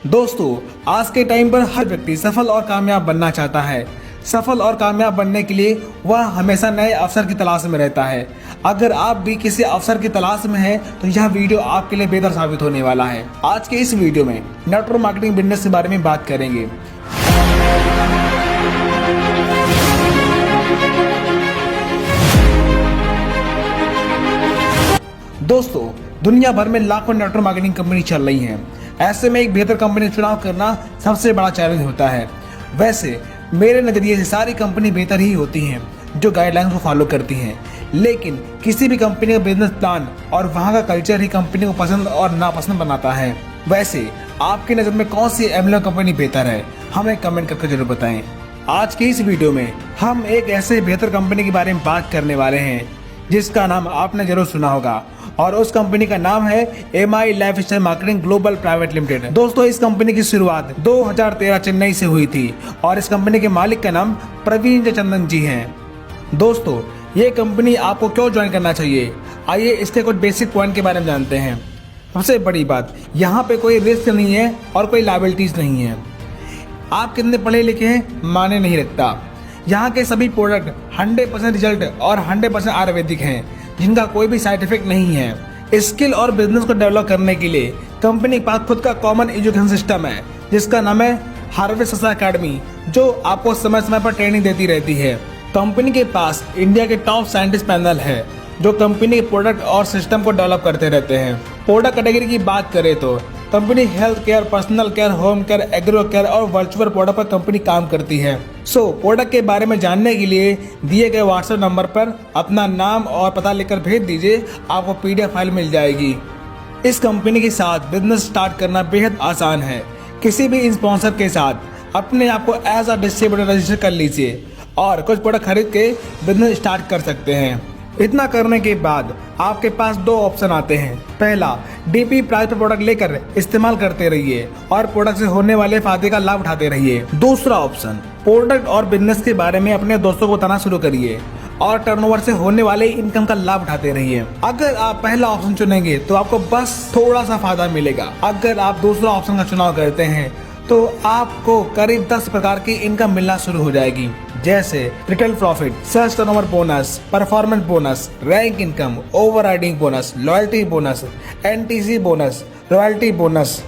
दोस्तों, आज के टाइम पर हर व्यक्ति सफल और कामयाब बनना चाहता है। सफल और कामयाब बनने के लिए वह हमेशा नए अवसर की तलाश में रहता है। अगर आप भी किसी अवसर की तलाश में हैं, तो यह वीडियो आपके लिए बेहतर साबित होने वाला है। आज के इस वीडियो में नेटवर्क मार्केटिंग बिजनेस के बारे में बात करेंगे। दोस्तों, दुनिया भर में लाखों नेटवर्क मार्केटिंग कंपनी चल रही हैं। ऐसे में एक बेहतर कंपनी चुनाव करना सबसे बड़ा चैलेंज होता है। वैसे मेरे नज़रिए से सारी कंपनी बेहतर ही होती हैं जो गाइडलाइंस को फॉलो करती हैं, लेकिन किसी भी कंपनी का बिजनेस प्लान और वहाँ का कल्चर ही कंपनी को पसंद और नापसंद बनाता है। वैसे आपकी नज़र में कौन सी एमएलएम कंपनी बेहतर है, हमें कमेंट करके जरूर बताएं। आज की इस वीडियो में हम एक ऐसे बेहतर कंपनी के बारे में बात करने वाले हैं जिसका नाम आपने जरूर सुना होगा, और उस कंपनी का नाम है MI lifestyle marketing global private limited. दोस्तों, इस कंपनी की शुरुआत 2013 चेन्नई से हुई थी और इस कंपनी के मालिक का नाम प्रवीण चंद्रन जी हैं। दोस्तों, ये कंपनी आपको क्यों ज्वाइन करना चाहिए, आइए इसके कुछ बेसिक पॉइंट के बारे में जानते हैं। सबसे बड़ी बात, यहाँ पे कोई रिस्क नहीं है और कोई लायबिलिटीज नहीं है। आप कितने पढ़े लिखे हैं माने नहीं रखता। यहाँ के सभी प्रोडक्ट 100% रिजल्ट और 100% आयुर्वेदिक हैं, जिनका कोई भी साइड इफेक्ट नहीं है। स्किल और बिजनेस को डेवलप करने के लिए कंपनी के पास खुद का कॉमन एजुकेशन सिस्टम है जिसका नाम है हार्वेस्ट अकेडमी, जो आपको समय समय पर ट्रेनिंग देती रहती है। कंपनी के पास इंडिया के टॉप साइंटिस्ट पैनल है जो कंपनी के प्रोडक्ट और सिस्टम को डेवलप करते रहते हैं। प्रोडक्ट कैटेगरी की बात करें तो company health care, personal care, home care, agro care और वर्चुअल प्रोडक्ट पर कंपनी काम करती है। प्रोडक्ट के बारे में जानने के लिए दिए गए व्हाट्सएप नंबर पर अपना नाम और पता लिखकर भेज दीजिए, आपको PDF फाइल मिल जाएगी। इस कंपनी के साथ बिजनेस स्टार्ट करना बेहद आसान है। किसी भी स्पॉन्सर के साथ अपने आप को एज अ डिस्ट्रीब्यूटर रजिस्टर कर लीजिए और कुछ प्रोडक्ट खरीद के बिजनेस स्टार्ट कर सकते हैं। इतना करने के बाद आपके पास दो ऑप्शन आते हैं। पहला, DP प्राइस पर प्रोडक्ट लेकर इस्तेमाल करते रहिए और प्रोडक्ट से होने वाले फायदे का लाभ उठाते रहिए। दूसरा ऑप्शन, प्रोडक्ट और बिजनेस के बारे में अपने दोस्तों को बताना शुरू करिए और टर्नओवर से होने वाले इनकम का लाभ उठाते रहिए। अगर आप पहला ऑप्शन चुनेंगे तो आपको बस थोड़ा सा फायदा मिलेगा। अगर आप दूसरा ऑप्शन का चुनाव करते हैं तो आपको करीब 10 प्रकार की इनकम मिलना शुरू हो जाएगी, जैसे retail profit, sales turnover bonus, performance bonus, rank income, overriding bonus, loyalty bonus, NTC bonus, royalty bonus,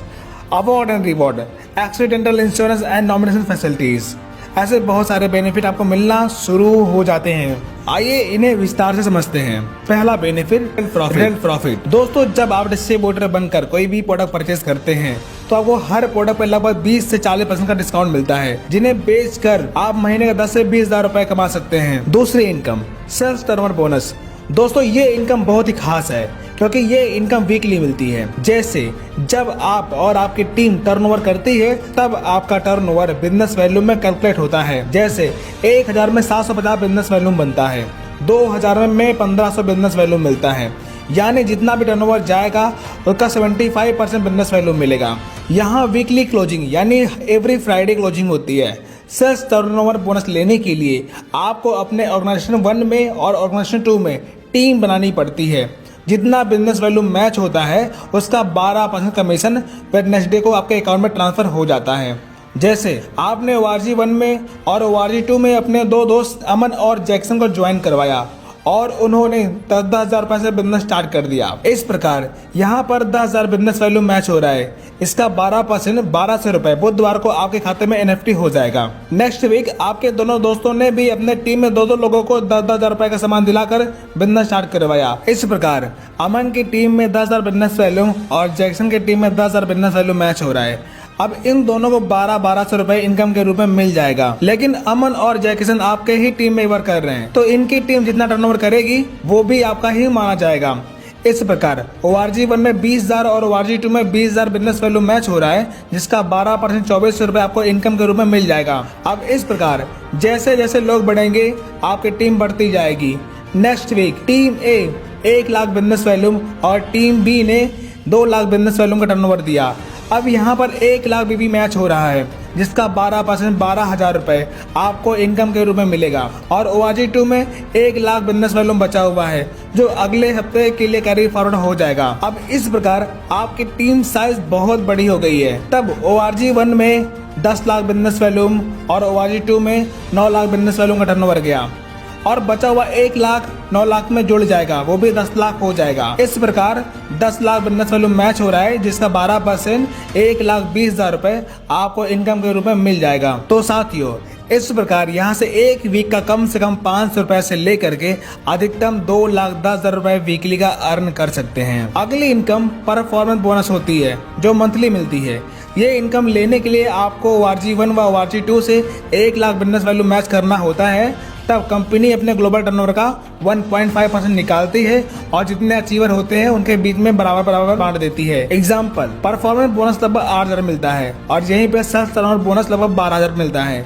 award and reward, accidental insurance and nomination facilities. ऐसे बहुत सारे बेनिफिट आपको मिलना शुरू हो जाते हैं। आइए इन्हें विस्तार से समझते हैं। पहला बेनिफिट, रिटेल प्रॉफिट। दोस्तों, जब आप डिस्ट्रीब्यूटर बनकर कोई भी प्रोडक्ट परचेज करते हैं तो आपको हर प्रोडक्ट पर लगभग 20 से 40% का डिस्काउंट मिलता है, जिन्हें बेचकर आप महीने का 10 से 20 हजार रुपए कमा सकते हैं। दूसरी इनकम, सेल्स टर्नओवर बोनस। दोस्तों, ये इनकम बहुत ही खास है क्योंकि ये इनकम वीकली मिलती है। जैसे जब आप और आपकी टीम टर्नओवर करती है तब आपका टर्नओवर बिजनेस वैल्यूम में कैलकुलेट होता है। जैसे 1000 में 750 बिजनेस वैल्यूम बनता है, 2000 में 1500 बिजनेस वैल्यूम मिलता है, यानी जितना भी टर्नओवर जाएगा उसका 75% बिजनेस वैल्यू मिलेगा। यहाँ वीकली क्लोजिंग यानी एवरी फ्राइडे क्लोजिंग होती है। सेल्स टर्नओवर बोनस लेने के लिए आपको अपने ऑर्गेनाइजेशन 1 में और ऑर्गेनाइजेशन 2 में टीम बनानी पड़ती है। जितना बिजनेस वैल्यू मैच होता है उसका 12% कमीशन वेडनेसडे को आपके अकाउंट में ट्रांसफर हो जाता है। जैसे आपने ORG 1 में और ORG 2 में अपने दो दोस्त अमन और जैक्सन को ज्वाइन करवाया और उन्होंने 10-10 हजार रुपए से बिजनेस स्टार्ट कर दिया। इस प्रकार यहाँ पर 10,000 बिजनेस वैल्यू मैच हो रहा है। इसका 12% 1200 रुपए बुधवार को आपके खाते में NFT हो जाएगा। नेक्स्ट वीक आपके दोनों दोस्तों ने भी अपने टीम में 2-2 लोगों को 10-10 हजार रुपए का सामान दिलाकर बिजनेस स्टार्ट करवाया। इस प्रकार अमन की टीम में 10,000 बिजनेस वैल्यू और जैक्सन की टीम में 10,000 बिजनेस वैल्यू मैच हो रहा है। अब इन दोनों को 1200 रुपए इनकम के रूप में मिल जाएगा। लेकिन अमन और जैक्सन आपके ही टीम में वर्क कर रहे हैं, तो इनकी टीम जितना टर्नओवर करेगी वो भी आपका ही माना जाएगा। इस प्रकार ORG 1 में 20,000 और ORG 2 में 20,000 बिजनेस वैल्यू मैच हो रहा है, जिसका 12% 2400 रुपए आपको इनकम के रूप में मिल जाएगा। अब इस प्रकार जैसे जैसे लोग बढ़ेंगे आपकी टीम बढ़ती जाएगी। Next week team A 1 lakh business volume और टीम B ने 2 लाख बिजनेस वैल्यूम का टर्नओवर दिया। अब यहाँ पर 1 लाख भी मैच हो रहा है, जिसका 12% 12,000 रुपए आपको इनकम के रूप में मिलेगा। और ORG2 में 1 लाख बिजनेस वॉल्यूम बचा हुआ है जो अगले हफ्ते के लिए कैरी फॉरवर्ड हो जाएगा। अब इस प्रकार आपकी टीम साइज बहुत बड़ी हो गई है। तब ORG1 में 10 लाख बिजनेस वॉल्यूम और ORG2 में 9 लाख बिजनेस वॉल्यूम का टर्नओवर गया और बचा हुआ 1 लाख 9 लाख में जुड़ जाएगा, वो भी 10 लाख हो जाएगा। इस प्रकार 10 लाख बिजनेस वॉल्यूम मैच हो रहा है जिसका 12% 1,20,000 रुपए आपको इनकम के रूप में मिल जाएगा। तो साथियों, इस प्रकार यहाँ से एक वीक का कम से कम 500 रुपए से लेकर के अधिकतम 2,10,000 रुपए वीकली का अर्न कर सकते हैं। अगली इनकम परफॉर्मेंस बोनस होती है जो मंथली मिलती है। ये इनकम लेने के लिए आपको ORG1 व ORG2 से 1 लाख बिजनेस वैल्यू मैच करना होता है। तब कंपनी अपने ग्लोबल टर्नओवर का 1.5% निकालती है और जितने अचीवर होते हैं उनके बीच में बराबर बराबर बांट देती है। एग्जाम्पल, परफॉर्मेंस बोनस लगभग 8,000 मिलता है और यहीं पे सेल्स टर्नओवर बोनस लगभग 12,000 मिलता है।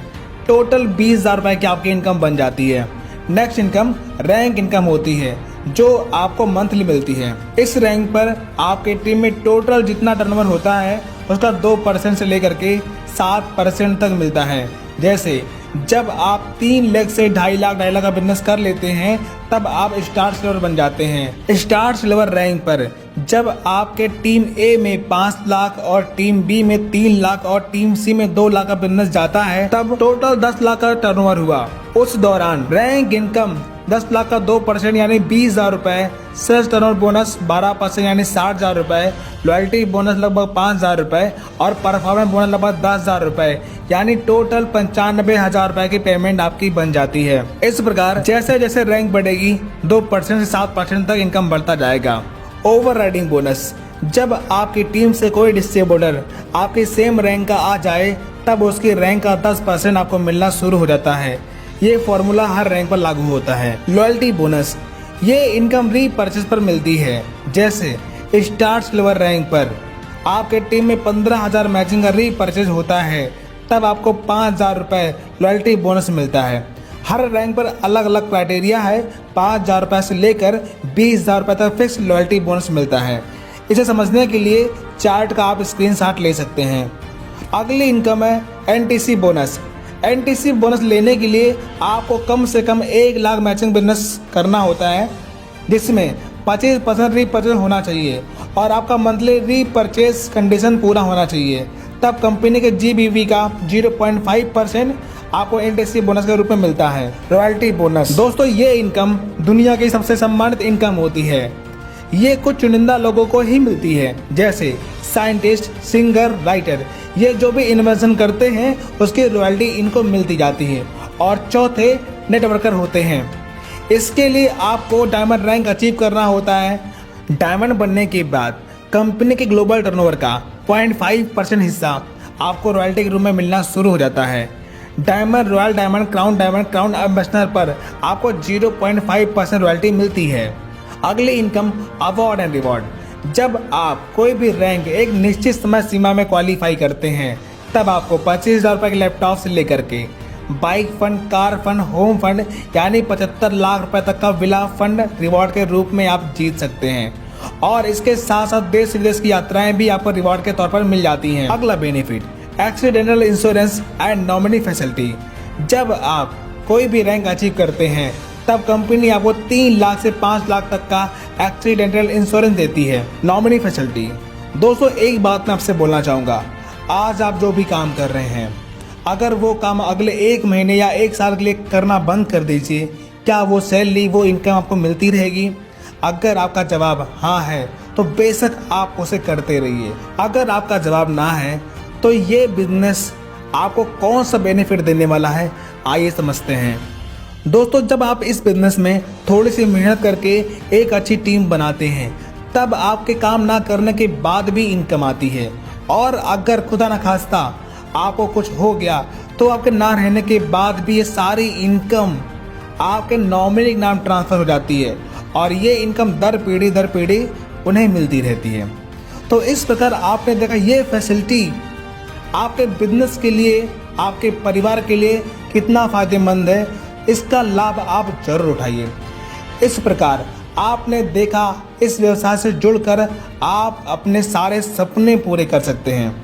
टोटल 20,000 रुपए की आपकी इनकम बन जाती है। नेक्स्ट इनकम रैंक इनकम होती है जो आपको मंथली मिलती है। इस रैंक पर आपके टीम में टोटल जितना टर्नओवर होता है उसका 2% से लेकर के 7% तक मिलता है। जैसे जब आप 3 लाख से 2.5 लाख का बिजनेस कर लेते हैं तब आप स्टार सिल्वर बन जाते हैं। स्टार सिल्वर रैंक पर जब आपके टीम ए में 5 लाख और टीम बी में 3 लाख और टीम सी में 2 लाख का बिजनेस जाता है तब टोटल 10 लाख का टर्नओवर हुआ। उस दौरान रैंक इनकम 10 लाख का 2% यानी 20,000 रुपए, सेल्स टर्नओवर बोनस 12% यानी 60,000 रुपए, लॉयल्टी बोनस लगभग 5,000 रुपए और परफॉर्मेंस बोनस लगभग 10,000 रुपए यानी टोटल 95,000 रुपए की पेमेंट आपकी बन जाती है। इस प्रकार जैसे जैसे रैंक बढ़ेगी 2% से 7% तक इनकम बढ़ता जाएगा। ओवर राइडिंग बोनस, जब आपकी टीम से कोई डिस्ट्रीब्यूटर आपकी सेम रैंक का आ जाए तब उसकी रैंक का 10% आपको मिलना शुरू हो जाता है। ये फॉर्मूला हर रैंक पर लागू होता है। लॉयल्टी बोनस, ये इनकम रीपरचेज पर मिलती है। जैसे स्टार सिल्वर रैंक पर आपके टीम में 15,000 मैचिंग का रीपरचेज होता है तब आपको 5,000 रुपए लॉयल्टी बोनस मिलता है। हर रैंक पर अलग अलग क्राइटेरिया है। 5,000 रुपए से लेकर 20,000 रुपए तक फिक्स लॉयल्टी बोनस मिलता है। इसे समझने के लिए चार्ट का आप स्क्रीनशॉट ले सकते हैं। अगली इनकम है NTC बोनस। NTC बोनस लेने के लिए आपको कम से कम 1 लाख मैचिंग बिजनेस करना होता है जिसमें 25% रीपरचेज होना चाहिए और आपका मंथली रीपरचेज कंडीशन पूरा होना चाहिए। तब कंपनी के GBV का 0.5% आपको NTC बोनस के रूप में मिलता है। रॉयल्टी बोनस, दोस्तों ये इनकम दुनिया की सबसे सम्मानित इनकम होती है। ये कुछ चुनिंदा लोगों को ही मिलती है जैसे साइंटिस्ट, सिंगर, राइटर। ये जो भी इन्वेंशन करते हैं उसकी रॉयल्टी इनको मिलती जाती है। और चौथे नेटवर्कर होते हैं। इसके लिए आपको डायमंड रैंक अचीव करना होता है। डायमंड बनने के बाद कंपनी के ग्लोबल टर्नओवर का 0.5% हिस्सा आपको रॉयल्टी के रूप में मिलना शुरू हो जाता है। Diamond, royal diamond, crown ambassador पर आपको 0.5% रॉयल्टी मिलती है। अगली इनकम अवार्ड एंड रिवॉर्ड, जब आप कोई भी रैंक एक निश्चित समय सीमा में क्वालिफाई करते हैं तब आपको 25,000 रुपए के लैपटॉप से लेकर के bike fund, car fund, home fund यानी 75 लाख रुपए तक का विला फंड रिवॉर्ड के रूप में आप जीत सकते हैं। और इसके साथ साथ देश विदेश की यात्राएं भी आपको रिवॉर्ड के तौर पर मिल जाती हैं। अगला benefit, accidental insurance and nominee facility. जब आप कोई भी रैंक अचीव करते हैं तब कंपनी आपको 3 लाख से 5 लाख तक का एक्सीडेंटल इंश्योरेंस देती है। नॉमिनी फैसिलिटी, दोस्तों एक बात मैं आपसे बोलना चाहूँगा, आज आप जो भी काम कर रहे हैं अगर वो काम अगले 1 महीने या 1 साल के लिए करना बंद कर दीजिए, क्या वो सैलरी, वो इनकम आपको मिलती रहेगी? अगर आपका जवाब हाँ है तो बेशक आप उसे करते रहिए। अगर आपका जवाब ना है तो ये बिजनेस आपको कौन सा बेनिफिट देने वाला है, आइए समझते हैं। दोस्तों जब आप इस बिजनेस में थोड़ी सी मेहनत करके एक अच्छी टीम बनाते हैं तब आपके काम ना करने के बाद भी इनकम आती है। और अगर खुदा न खास्ता आपको कुछ हो गया तो आपके ना रहने के बाद भी ये सारी इनकम आपके नॉमिनी नाम ट्रांसफ़र हो जाती है और ये इनकम दर पीढ़ी उन्हें मिलती रहती है। तो इस प्रकार आपने देखा ये फैसिलिटी आपके बिजनेस के लिए, आपके परिवार के लिए कितना फ़ायदेमंद है। इसका लाभ आप जरूर उठाइए। इस प्रकार आपने देखा इस व्यवसाय से जुड़कर आप अपने सारे सपने पूरे कर सकते हैं।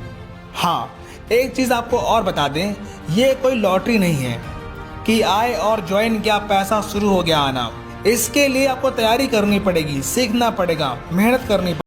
हाँ, एक चीज़ आपको और बता दें, ये कोई लॉटरी नहीं है कि आए और ज्वाइन किया पैसा शुरू हो गया आना। इसके लिए आपको तैयारी करनी पड़ेगी, सीखना पड़ेगा, मेहनत करनी पड़ेगी।